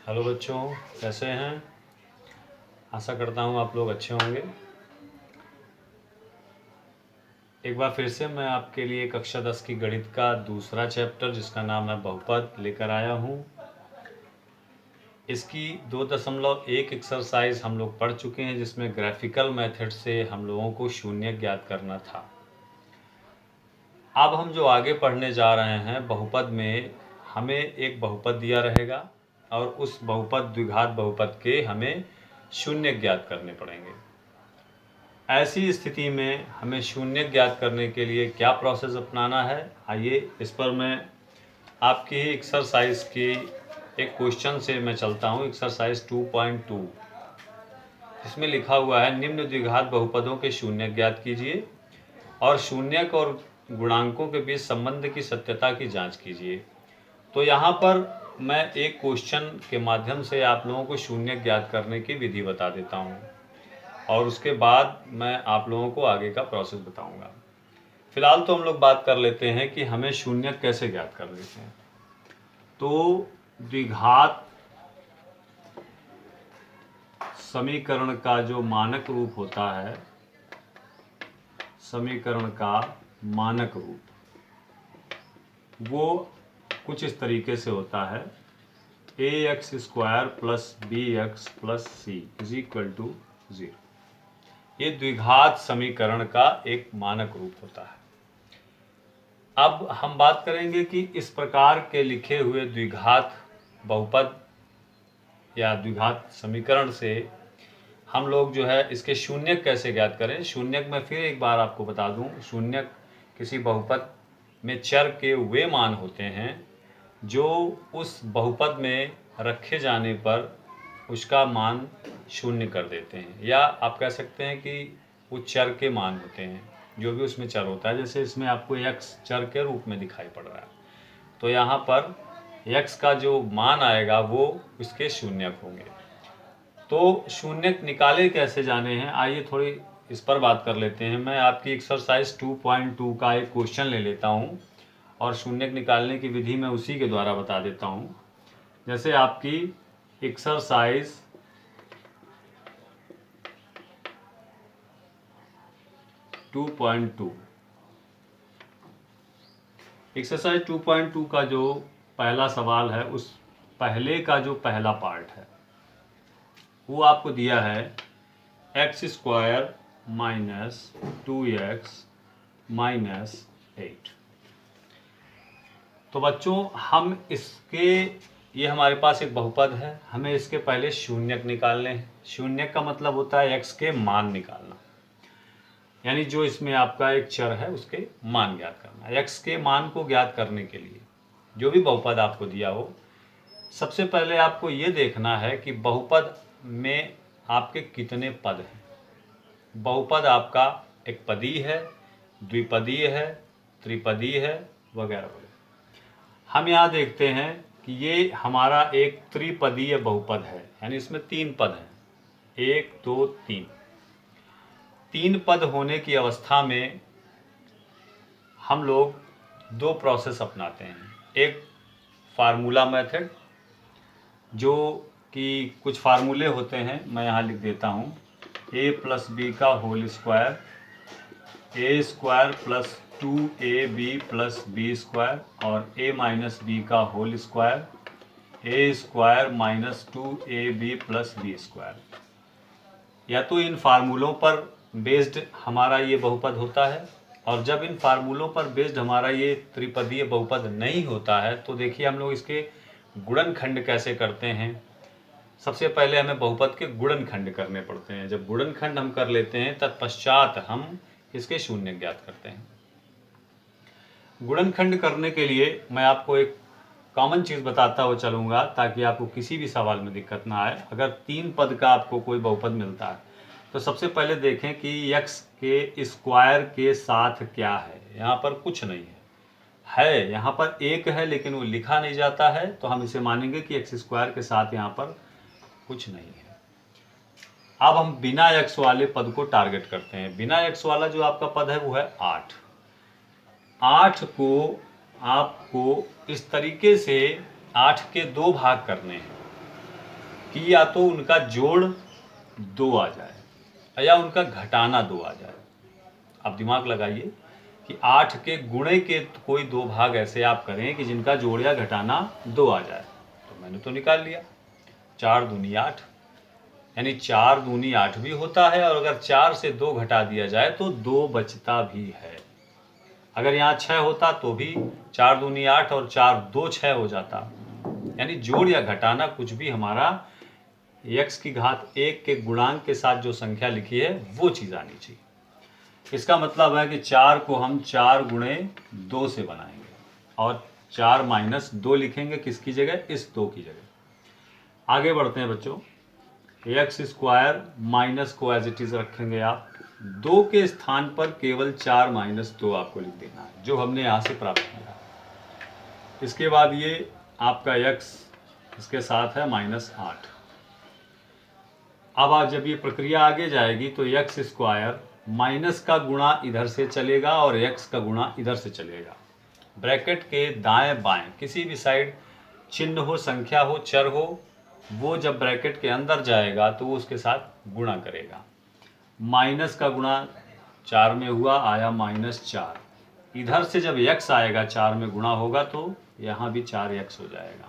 Hello बच्चों, कैसे हैं। आशा करता हूँ आप लोग अच्छे होंगे। एक बार फिर से मैं आपके लिए कक्षा 10 की गणित का दूसरा चैप्टर जिसका नाम है बहुपद लेकर आया हूँ। इसकी 2.1 एक्सरसाइज हम लोग पढ़ चुके हैं, जिसमें ग्राफिकल मेथड से हम लोगों को शून्य ज्ञात करना था। अब हम जो आगे पढ़ने जा रहे हैं, बहुपद में हमें एक बहुपद दिया रहेगा और उस बहुपद द्विघात बहुपद के हमें शून्य ज्ञात करने पड़ेंगे। ऐसी स्थिति में हमें शून्य ज्ञात करने के लिए क्या प्रोसेस अपनाना है, आइए इस पर मैं आपकी ही एक्सरसाइज की एक क्वेश्चन से मैं चलता हूँ। एक्सरसाइज 2.2 इसमें लिखा हुआ है, निम्न द्विघात बहुपदों के शून्य ज्ञात कीजिए और शून्यक और गुणांकों के बीच संबंध की सत्यता की जांच कीजिए। तो यहाँ पर मैं एक क्वेश्चन के माध्यम से आप लोगों को शून्य ज्ञात करने की विधि बता देता हूँ और उसके बाद मैं आप लोगों को आगे का प्रोसेस बताऊंगा। फिलहाल तो हम लोग बात कर लेते हैं कि हमें शून्य कैसे ज्ञात कर लेते हैं। तो द्विघात समीकरण का जो मानक रूप होता है, समीकरण का मानक रूप वो कुछ इस तरीके से होता है, ax² + bx + c = 0। ये द्विघात समीकरण का एक मानक रूप होता है। अब हम बात करेंगे कि इस प्रकार के लिखे हुए द्विघात बहुपद या द्विघात समीकरण से हम लोग जो है इसके शून्यक कैसे ज्ञात करें। शून्यक मैं फिर एक बार आपको बता दूं, शून्यक किसी बहुपद में चर के वे मान होते हैं जो उस बहुपद में रखे जाने पर उसका मान शून्य कर देते हैं, या आप कह सकते हैं कि वो चर के मान होते हैं जो भी उसमें चर होता है। जैसे इसमें आपको x चर के रूप में दिखाई पड़ रहा है, तो यहाँ पर x का जो मान आएगा वो उसके शून्यक होंगे। तो शून्यक निकाले कैसे जाने हैं, आइए थोड़ी इस पर बात कर लेते हैं। मैं आपकी एक्सरसाइज 2.2 का एक क्वेश्चन ले लेता हूँ और शून्यक निकालने की विधि मैं उसी के द्वारा बता देता हूँ। जैसे आपकी एक्सरसाइज 2.2 एक्सरसाइज 2.2 का जो पहला सवाल है, उस पहले का जो पहला पार्ट है वो आपको दिया है x² - 2x - 8। तो बच्चों हम इसके, ये हमारे पास एक बहुपद है, हमें इसके पहले शून्यक निकालने हैं। शून्यक का मतलब होता है x के मान निकालना, यानी जो इसमें आपका एक चर है उसके मान ज्ञात करना। x के मान को ज्ञात करने के लिए जो भी बहुपद आपको दिया हो, सबसे पहले आपको ये देखना है कि बहुपद में आपके कितने पद हैं। बहुपद आपका एक पदी है, द्विपदीय है, त्रिपदीय है, वगैरह वगैरह। हम यहाँ देखते हैं कि ये हमारा एक त्रिपदीय बहुपद है, यानी इसमें 3 पद हैं, 1 2 3। 3 पद होने की अवस्था में हम लोग 2 प्रोसेस अपनाते हैं। एक फार्मूला मेथड, जो कि कुछ फार्मूले होते हैं, मैं यहाँ लिख देता हूँ। a + b का whole square, a² + 2ab + b² और a - b का whole square, a² - 2ab + b²। या तो इन फार्मूलों पर बेस्ड हमारा ये बहुपद होता है, और जब इन फार्मूलों पर बेस्ड हमारा ये त्रिपदीय बहुपद नहीं होता है तो देखिए हम लोग इसके गुणनखंड कैसे करते हैं। सबसे पहले हमें बहुपद के गुणनखंड करने पड़ते हैं। जब गुणनखंड हम कर लेते हैं तत्पश्चात हम इसके शून्य ज्ञात करते हैं। गुणनखंड करने के लिए मैं आपको एक कॉमन चीज़ बताता हुआ चलूँगा ताकि आपको किसी भी सवाल में दिक्कत ना आए। अगर 3 पद का आपको कोई बहुपद मिलता है तो सबसे पहले देखें कि x के स्क्वायर के साथ क्या है। यहाँ पर कुछ नहीं है, यहाँ पर 1 है लेकिन वो लिखा नहीं जाता है, तो हम इसे मानेंगे कि x² के साथ यहाँ पर कुछ नहीं है। अब हम बिना x वाले पद को टारगेट करते हैं। बिना x वाला जो आपका पद है वो है 8। 8 को आपको इस तरीके से 8 के 2 भाग करने हैं। कि या तो उनका जोड़ 2 आ जाए या उनका घटाना 2 आ जाए। आप दिमाग लगाइए कि 8 के गुणे के कोई 2 भाग ऐसे आप करें कि जिनका जोड़ या घटाना 2 आ जाए। तो मैंने तो निकाल लिया 4 दूनी 8, यानी 4 दूनी 8 भी होता है, और अगर 4 से 2 घटा दिया जाए तो 2 बचता भी है। अगर यहाँ 6 होता तो भी 4 दूनी 8 और 4 2 6 हो जाता। यानी जोड़ या घटाना कुछ भी हमारा x की घात 1 के गुणांक के साथ जो संख्या लिखी है वो चीज़ आनी चाहिए। इसका मतलब है कि 4 को हम 4 गुणे 2 से बनाएंगे और 4 माइनस 2 लिखेंगे किसकी जगह, इस 2 की जगह। आगे बढ़ते हैं बच्चों। एक्स स्क्वायर माइनस को एज इट इज रखेंगे आप, 2 के स्थान पर केवल 4 माइनस 2 आपको लिख देना है जो हमने यहाँ से प्राप्त किया। इसके बाद ये आपका x इसके साथ है -8। अब आज जब ये प्रक्रिया आगे जाएगी तो एक्स स्क्वायर माइनस का गुणा इधर से चलेगा और x का गुणा इधर से चलेगा। ब्रैकेट के दाएं बाएं किसी भी साइड चिन्ह हो, संख्या हो, चर हो, वो जब ब्रैकेट के अंदर जाएगा तो वो उसके साथ गुणा करेगा। माइनस का गुणा 4 में हुआ, आया -4। इधर से जब x आएगा 4 में गुणा होगा तो यहाँ भी 4x हो जाएगा।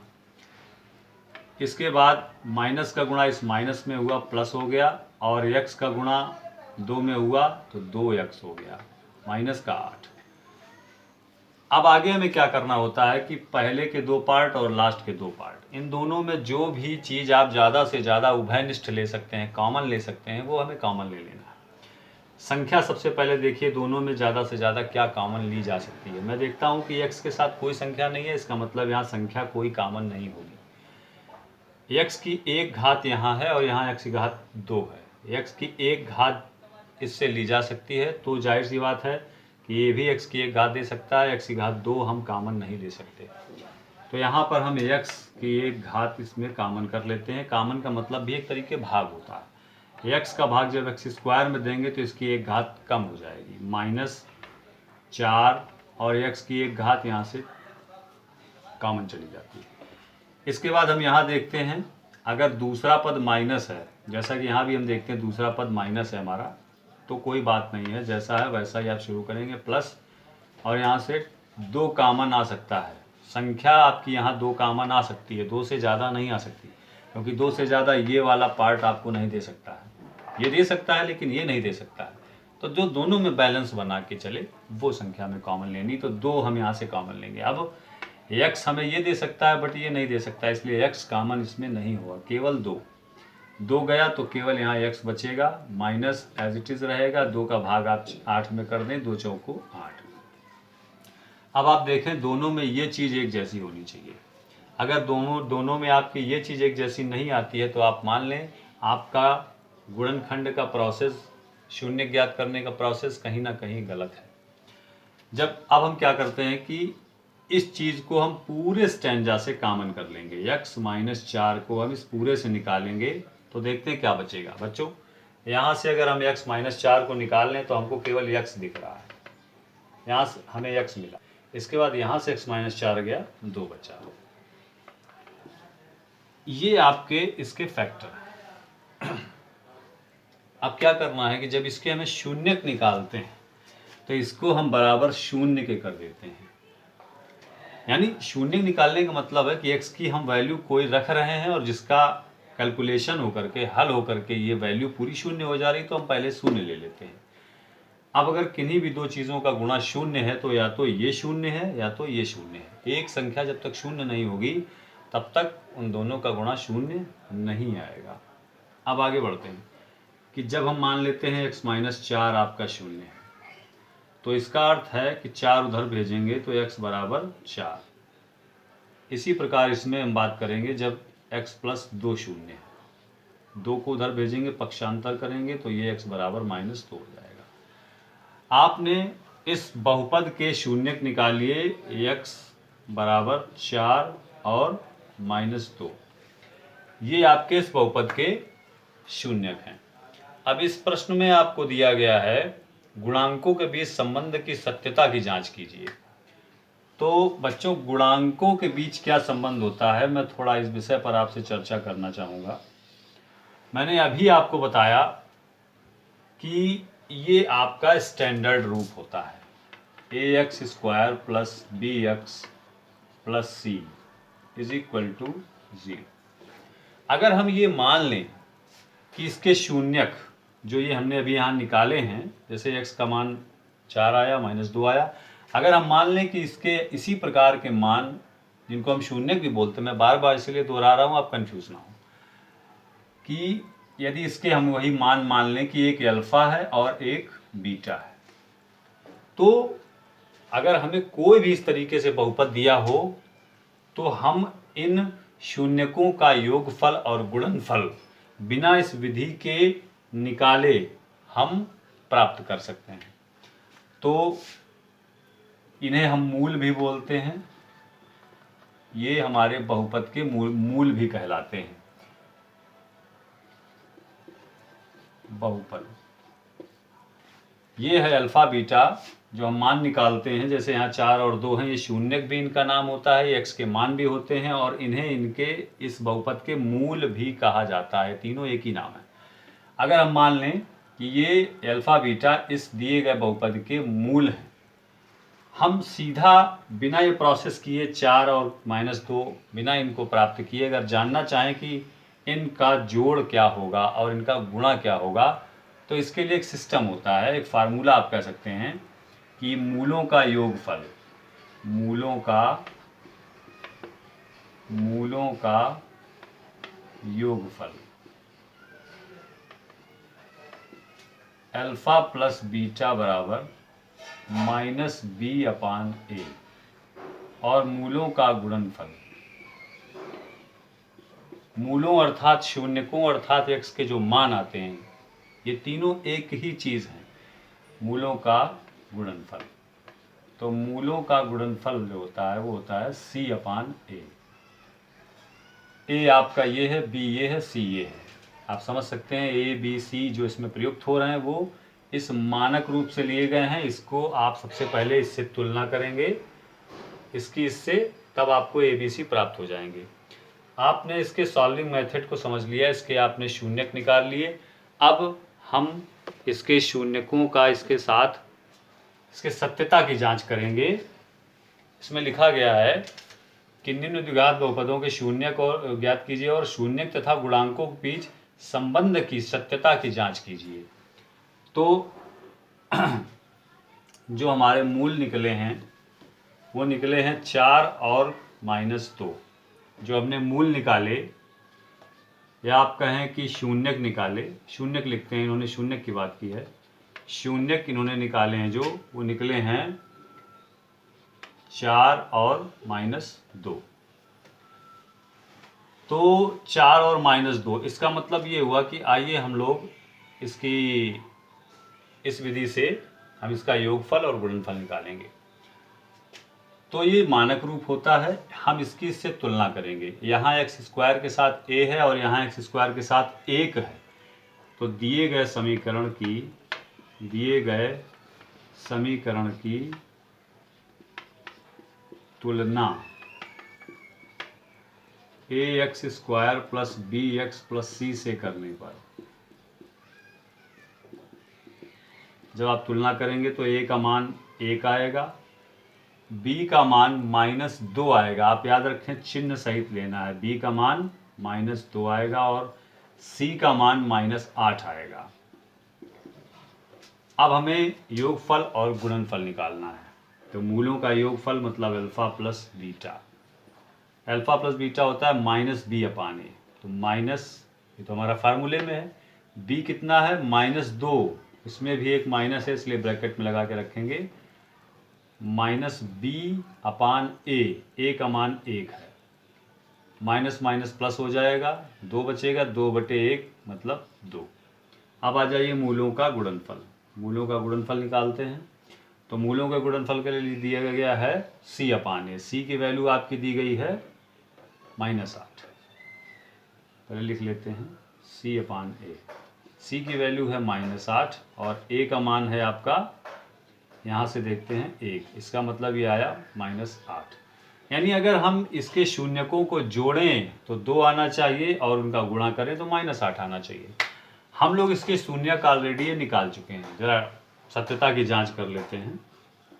इसके बाद माइनस का गुणा इस माइनस में हुआ, प्लस हो गया, और x का गुणा 2 में हुआ तो 2x हो गया, माइनस का 8। अब आगे हमें क्या करना होता है कि पहले के 2 पार्ट और लास्ट के 2 पार्ट, इन दोनों में जो भी चीज़ आप ज़्यादा से ज़्यादा उभयनिष्ठ ले सकते हैं, कॉमन ले सकते हैं, वो हमें कॉमन ले लेना है। संख्या सबसे पहले देखिए दोनों में ज़्यादा से ज़्यादा क्या कॉमन ली जा सकती है। मैं देखता हूँ कि x के साथ कोई संख्या नहीं है, इसका मतलब यहाँ संख्या कोई कॉमन नहीं होगी। x की 1 घात यहाँ है और यहाँ x की घात 2 है। x की 1 घात इससे ली जा सकती है, तो जाहिर सी बात है कि ये भी x की 1 घात दे सकता है, x की घात 2 हम कॉमन नहीं ले सकते। तो यहाँ पर हम x की 1 घात इसमें कॉमन कर लेते हैं। कॉमन का मतलब भी एक तरीके भाग होता है। x का भाग जब x स्क्वायर में देंगे तो इसकी 1 घात कम हो जाएगी, -4, और x की 1 घात यहाँ से कॉमन चली जाती है। इसके बाद हम यहाँ देखते हैं, अगर दूसरा पद माइनस है, जैसा कि यहाँ भी हम देखते हैं दूसरा पद माइनस है हमारा, तो कोई बात नहीं है, जैसा है वैसा ही आप शुरू करेंगे, प्लस, और यहाँ से 2 कॉमन आ सकता है। संख्या आपकी यहाँ 2 कॉमन आ सकती है, 2 से ज़्यादा नहीं आ सकती, क्योंकि 2 से ज़्यादा ये वाला पार्ट आपको नहीं दे सकता है। ये दे सकता है लेकिन ये नहीं दे सकता है। तो जो दोनों में बैलेंस बना के चले वो संख्या में कॉमन लेनी, तो 2 हम यहाँ से कॉमन लेंगे। अब x हमें ये दे सकता है बट ये नहीं दे सकता, इसलिए x कॉमन इसमें नहीं हुआ, केवल 2 गया तो केवल यहाँ x बचेगा, माइनस एज इट इज रहेगा। 2 का भाग आप 8 में कर दें, 2 चौको 8। अब आप देखें दोनों में ये चीज़ एक जैसी होनी चाहिए। अगर दोनों में आपकी ये चीज़ एक जैसी नहीं आती है तो आप मान लें आपका गुणनखंड का प्रोसेस, शून्य ज्ञात करने का प्रोसेस कहीं ना कहीं गलत है। अब हम क्या करते हैं कि इस चीज़ को हम पूरे स्टैंजा से कॉमन कर लेंगे। x - 4 को हम इस पूरे से निकालेंगे तो देखते हैं क्या बचेगा। बच्चों यहाँ से अगर हम x - 4 को निकाल लें तो हमको केवल x दिख रहा है, यहाँ से हमें x मिला। इसके बाद यहाँ से x - 4 गया, 2 बचा। ये आपके इसके फैक्टर हैं। अब क्या करना है कि जब इसके हमें शून्यक निकालते हैं तो इसको हम बराबर शून्य के कर देते हैं। यानी शून्य निकालने का मतलब है कि x की हम वैल्यू कोई रख रहे हैं और जिसका कैलकुलेशन होकर के, हल होकर के ये वैल्यू पूरी शून्य हो जा रही, तो हम पहले शून्य ले लेते हैं। अब अगर किन्हीं भी 2 चीज़ों का गुणा शून्य है तो या तो ये शून्य है या तो ये शून्य है। एक संख्या जब तक शून्य नहीं होगी तब तक उन दोनों का गुणा शून्य नहीं आएगा। अब आगे बढ़ते हैं कि जब हम मान लेते हैं x - 4 आपका शून्य है, तो इसका अर्थ है कि 4 उधर भेजेंगे तो x बराबर 4। इसी प्रकार इसमें हम बात करेंगे जब x + 2 शून्य है, 2 को उधर भेजेंगे, पक्षांतर करेंगे तो ये x बराबर -2 हो जाएगा। आपने इस बहुपद के शून्यक निकालिए, x बराबर 4 और -2, ये आपके इस बहुपद के शून्यक हैं। अब इस प्रश्न में आपको दिया गया है गुणांकों के बीच संबंध की सत्यता की जांच कीजिए। तो बच्चों गुणांकों के बीच क्या संबंध होता है, मैं थोड़ा इस विषय पर आपसे चर्चा करना चाहूँगा। मैंने अभी आपको बताया कि ये आपका स्टैंडर्ड रूप होता है, ax² plus bx plus C is equal to 0। अगर हम ये मान लें कि इसके शून्यक जो ये हमने अभी यहाँ निकाले हैं, जैसे x का मान 4 आया, -2 आया, अगर हम मान लें कि इसके इसी प्रकार के मान जिनको हम शून्यक भी बोलते हैं, मैं बार बार इसलिए दोहरा रहा हूँ आप कंफ्यूज ना हो, कि यदि इसके हम वही मान लें कि एक अल्फा है और एक बीटा है, तो अगर हमें कोई भी इस तरीके से बहुपद दिया हो तो हम इन शून्यकों का योगफल और गुणनफल बिना इस विधि के निकाले हम प्राप्त कर सकते हैं। तो इन्हें हम मूल भी बोलते हैं, ये हमारे बहुपद के मूल भी कहलाते हैं। बहुपद ये है अल्फा बीटा जो हम मान निकालते हैं, जैसे यहाँ 4 और 2 हैं, ये शून्यक भी इनका नाम होता है, ये x के मान भी होते हैं और इन्हें इनके इस बहुपद के मूल भी कहा जाता है, तीनों एक ही नाम है। अगर हम मान लें कि ये अल्फा बीटा इस दिए गए बहुपद के मूल हैं, हम सीधा बिना ये प्रोसेस किए 4 और -2 बिना इनको प्राप्त किए अगर जानना चाहें कि इनका जोड़ क्या होगा और इनका गुणा क्या होगा, तो इसके लिए एक सिस्टम होता है, एक फार्मूला आप कह सकते हैं कि मूलों का योगफल, मूलों का योगफल अल्फा प्लस बीटा बराबर -b/a और मूलों का गुणनफल, मूलों अर्थात शून्यकों अर्थात x के जो मान आते हैं, ये तीनों एक ही चीज़ हैं, मूलों का गुणनफल। तो मूलों का गुणनफल जो होता है वो होता है c/a। a आपका ये है, b ये है, c ये है। आप समझ सकते हैं a b c जो इसमें प्रयुक्त हो रहे हैं वो इस मानक रूप से लिए गए हैं। इसको आप सबसे पहले इससे तुलना करेंगे, इसकी इससे, तब आपको a b c प्राप्त हो जाएंगे। आपने इसके सॉल्विंग मेथड को समझ लिया, इसके आपने शून्यक निकाल लिए। अब हम इसके शून्यकों का इसके साथ इसके सत्यता की जांच करेंगे। इसमें लिखा गया है कि निम्न द्विघात बहुपदों के शून्यक और ज्ञात कीजिए और शून्यक तथा गुणांकों के बीच संबंध की सत्यता की जांच कीजिए। तो जो हमारे मूल निकले हैं वो निकले हैं 4 और -2। जो हमने मूल निकाले, या आप कहें कि शून्यक निकाले, शून्यक लिखते हैं, इन्होंने शून्यक की बात की है, शून्यक इन्होंने निकाले हैं जो वो निकले हैं 4 और -2। तो 4 और -2, इसका मतलब ये हुआ कि आइए हम लोग इस विधि से हम इसका योगफल और गुणनफल निकालेंगे। तो ये मानक रूप होता है, हम इसकी इससे तुलना करेंगे। यहाँ x² के साथ a है और यहाँ x² के साथ 1 है। तो दिए गए समीकरण की तुलना ax² plus bx plus c से करने पर, जब आप तुलना करेंगे तो a का मान 1 आएगा, b का मान -2 आएगा। आप याद रखें, चिन्ह सहित लेना है। b का मान -2 आएगा और c का मान -8 आएगा। अब हमें योगफल और गुणनफल निकालना है। तो मूलों का योगफल मतलब alpha plus beta. Alpha plus beta होता है -b/a। तो माइनस, ये तो हमारा फार्मूले में है, b कितना है -2, इसमें भी एक माइनस है इसलिए ब्रैकेट में लगा के रखेंगे, -b/a, a का मान 1 है, माइनस माइनस प्लस हो जाएगा, 2 बचेगा, 2/1 मतलब 2। अब आ जाइए मूलों का गुणनफल। मूलों का गुणनफल निकालते हैं। तो मूलों के गुणनफल के लिए दिया गया है c/a। c की वैल्यू आपकी दी गई है -8। पहले लिख लेते हैं c/a। c की वैल्यू है -8 और a का मान है आपका, यहाँ से देखते हैं 1, इसका मतलब ये आया -8। यानी अगर हम इसके शून्यकों को जोड़ें तो 2 आना चाहिए और उनका गुणा करें तो -8 आना चाहिए। हम लोग इसके शून्यक ऑलरेडी निकाल चुके हैं। ज़रा सत्यता की जांच कर लेते हैं,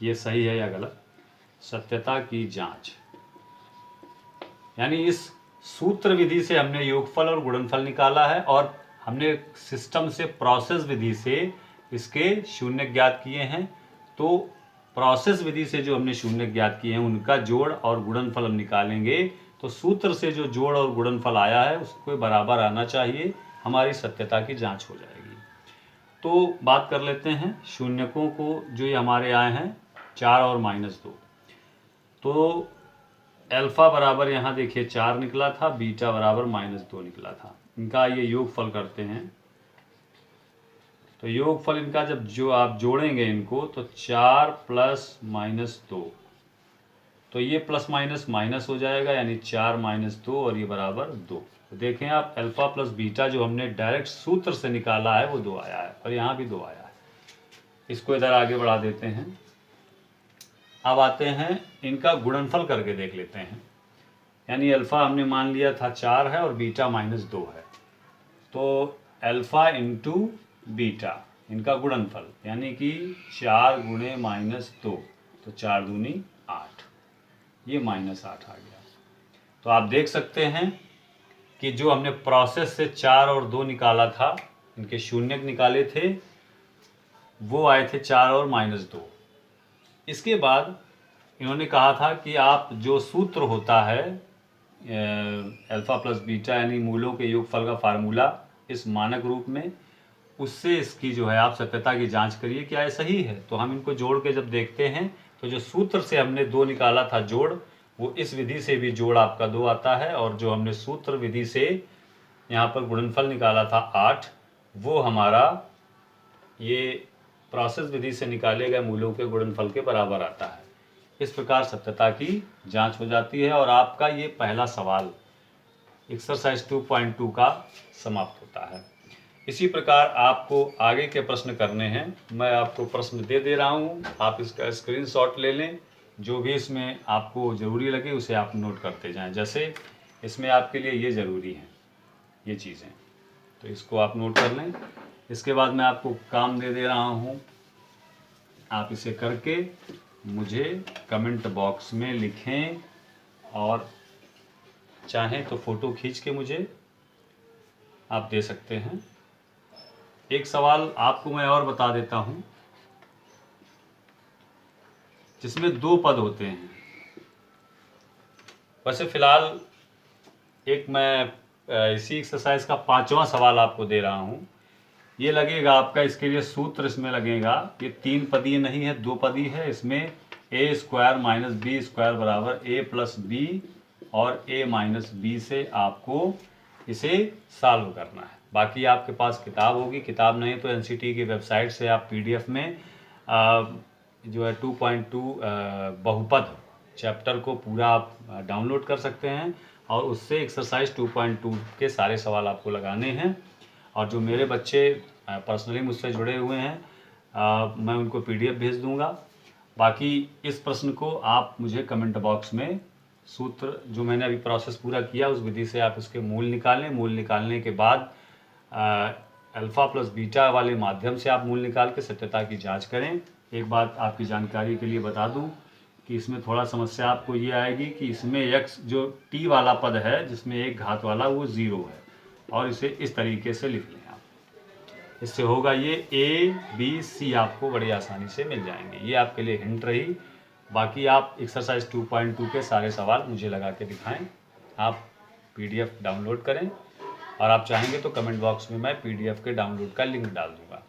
ये सही है या गलत। सत्यता की जांच, यानी इस सूत्र विधि से हमने योगफल और गुणनफल निकाला है और हमने सिस्टम से प्रोसेस विधि से इसके शून्य ज्ञात किए हैं। तो प्रोसेस विधि से जो हमने शून्य ज्ञात किए हैं उनका जोड़ और गुणनफल हम निकालेंगे तो सूत्र से जो जोड़ और गुणनफल आया है उसको बराबर आना चाहिए, हमारी सत्यता की जांच हो जाएगी। तो बात कर लेते हैं शून्यकों को, जो ये हमारे आए हैं 4 और -2। तो अल्फा बराबर यहाँ देखिए 4 निकला था, बीटा बराबर -2 निकला था। इनका ये योगफल करते हैं। तो योगफल इनका जब जो आप जोड़ेंगे इनको तो 4 + -2, तो ये प्लस माइनस हो जाएगा, यानी 4 - 2 और ये बराबर 2। तो देखें आप अल्फा प्लस बीटा जो हमने डायरेक्ट सूत्र से निकाला है वो 2 आया है और यहाँ भी 2 आया है। इसको इधर आगे बढ़ा देते हैं। अब आते हैं इनका गुणनफल करके देख लेते हैं। यानी अल्फा हमने मान लिया था 4 है और बीटा -2 है, तो अल्फा इंटू बीटा इनका गुणनफल, यानी कि 4 × -2, तो 4 दूनी 8, ये -8 आ गया। तो आप देख सकते हैं कि जो हमने प्रोसेस से 4 और 2 निकाला था, इनके शून्यक निकाले थे, वो आए थे 4 और -2। इसके बाद इन्होंने कहा था कि आप जो सूत्र होता है अल्फा प्लस बीटा यानी मूलों के योगफल का फार्मूला इस मानक रूप में, उससे इसकी जो है आप सत्यता की जांच करिए क्या ये सही है। तो हम इनको जोड़ के जब देखते हैं तो जो सूत्र से हमने 2 निकाला था जोड़, वो इस विधि से भी जोड़ आपका 2 आता है, और जो हमने सूत्र विधि से यहाँ पर गुणनफल निकाला था 8, वो हमारा ये प्रोसेस विधि से निकाले गए मूलों के गुणनफल के बराबर आता है। इस प्रकार सत्यता की जांच हो जाती है और आपका ये पहला सवाल एक्सरसाइज 2.2 का समाप्त होता है। इसी प्रकार आपको आगे के प्रश्न करने हैं। मैं आपको प्रश्न दे रहा हूँ, आप इसका स्क्रीनशॉट ले लें। जो भी इसमें आपको ज़रूरी लगे उसे आप नोट करते जाएं। जैसे इसमें आपके लिए ये ज़रूरी है, ये चीज़ें, तो इसको आप नोट कर लें। इसके बाद मैं आपको काम दे रहा हूँ, आप इसे करके मुझे कमेंट बॉक्स में लिखें और चाहें तो फ़ोटो खींच के मुझे आप दे सकते हैं। एक सवाल आपको मैं और बता देता हूँ, जिसमें 2 पद होते हैं। वैसे फ़िलहाल एक मैं इसी एक्सरसाइज का 5वां सवाल आपको दे रहा हूँ। ये लगेगा आपका, इसके लिए सूत्र इसमें लगेगा, ये 3 पदीय नहीं है, 2 पदीय है। इसमें a² - b² बराबर a + b और a - b से आपको इसे सॉल्व करना है। बाकी आपके पास किताब होगी, किताब नहीं तो NCT की वेबसाइट से आप PDF में जो है 2.2 बहुपद चैप्टर को पूरा आप डाउनलोड कर सकते हैं और उससे एक्सरसाइज 2.2 के सारे सवाल आपको लगाने हैं। और जो मेरे बच्चे पर्सनली मुझसे जुड़े हुए हैं, मैं उनको PDF भेज दूंगा। बाकी इस प्रश्न को आप मुझे कमेंट बॉक्स में सूत्र जो मैंने अभी प्रोसेस पूरा किया उस विधि से आप उसके मूल निकालें। मूल निकालने के बाद अल्फा प्लस बीटा वाले माध्यम से आप मूल निकाल के सत्यता की जांच करें। एक बात आपकी जानकारी के लिए बता दूं कि इसमें थोड़ा समस्या आपको ये आएगी कि इसमें x जो t वाला पद है जिसमें एक घात वाला वो 0 है, और इसे इस तरीके से लिख लें आप। इससे होगा ये a b c आपको बड़ी आसानी से मिल जाएंगे। ये आपके लिए हिंट रही। बाकी आप एक्सरसाइज 2.2 के सारे सवाल मुझे लगा के दिखाएं। आप PDF डाउनलोड करें और आप चाहेंगे तो कमेंट बॉक्स में मैं PDF के डाउनलोड का लिंक डाल दूंगा।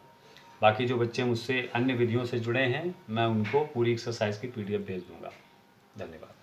बाकी जो बच्चे मुझसे अन्य विधियों से जुड़े हैं, मैं उनको पूरी एक्सरसाइज की PDF भेज दूंगा। धन्यवाद।